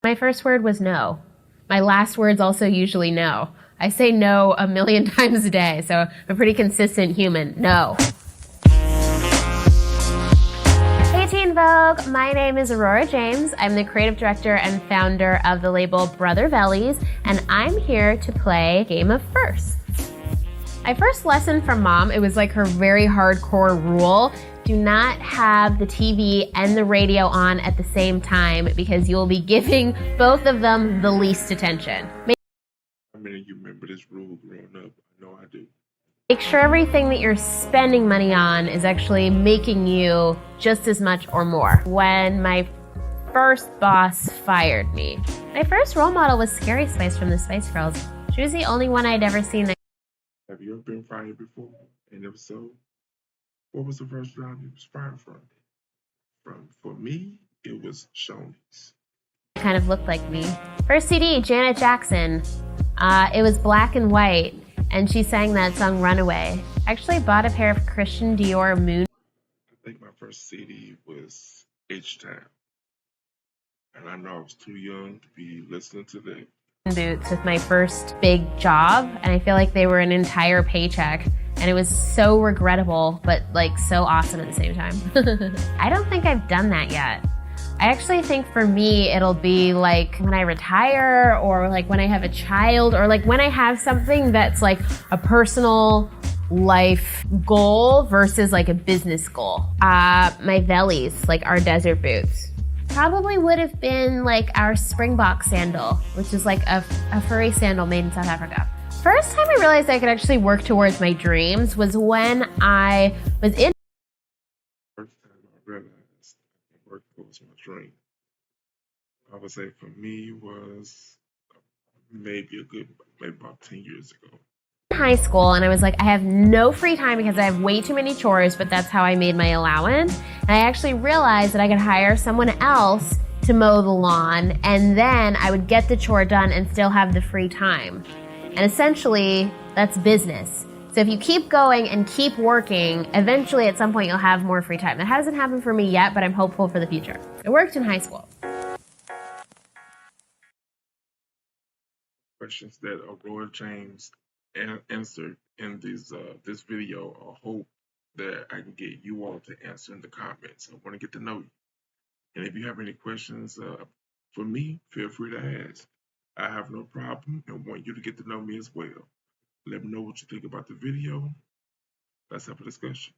My first word was no. My last word's also usually no. I say no a million times a day, so I'm a pretty consistent human. No. Hey Teen Vogue, my name is Aurora James. I'm the creative director and founder of the label Brother Vellies, and I'm here to play Game of Firsts. My first lesson from mom, it was like her very hardcore rule. Do not have the TV and the radio on at the same time because you'll be giving both of them the least attention. How many of you remember this rule growing up? I know I do. Make sure everything that you're spending money on is actually making you just as much or more. When my first boss fired me, my first role model was Scary Spice from the Spice Girls. She was the only one I'd ever seen that. Have you ever been fired before? And if so, what was the first job you was fired from? For me, it was Shoney's. Kind of looked like me. First CD, Janet Jackson. It was black and white, and she sang that song Runaway. I actually bought a pair of Christian Dior Moon. I think my first CD was H-Town. And I know I was too young to be listening to that. Boots with my first big job, and I feel like they were an entire paycheck, and it was so regrettable, but like so awesome at the same time. I don't think I've done that yet. I actually think for me, it'll be like when I retire, or like when I have a child, or like when I have something that's like a personal life goal versus like a business goal. My Vellies, like our desert boots. Probably would have been like our Springbok sandal, which is like a furry sandal made in South Africa. First time I realized I could actually work towards my dreams was when I was in. First time I realized I could work towards my dream, I would say for me was maybe about 10 years ago. High school, and I was like, I have no free time because I have way too many chores, but that's how I made my allowance. And I actually realized that I could hire someone else to mow the lawn, and then I would get the chore done and still have the free time. And essentially, that's business. So if you keep going and keep working, eventually at some point you'll have more free time. That hasn't happened for me yet, but I'm hopeful for the future. I worked in high school. Questions that Aurora James answered in this video, I hope that I can get you all to answer in the comments. I want to get to know you. And if you have any questions for me, feel free to ask. I have no problem and want you to get to know me as well. Let me know what you think about the video. Let's have a discussion.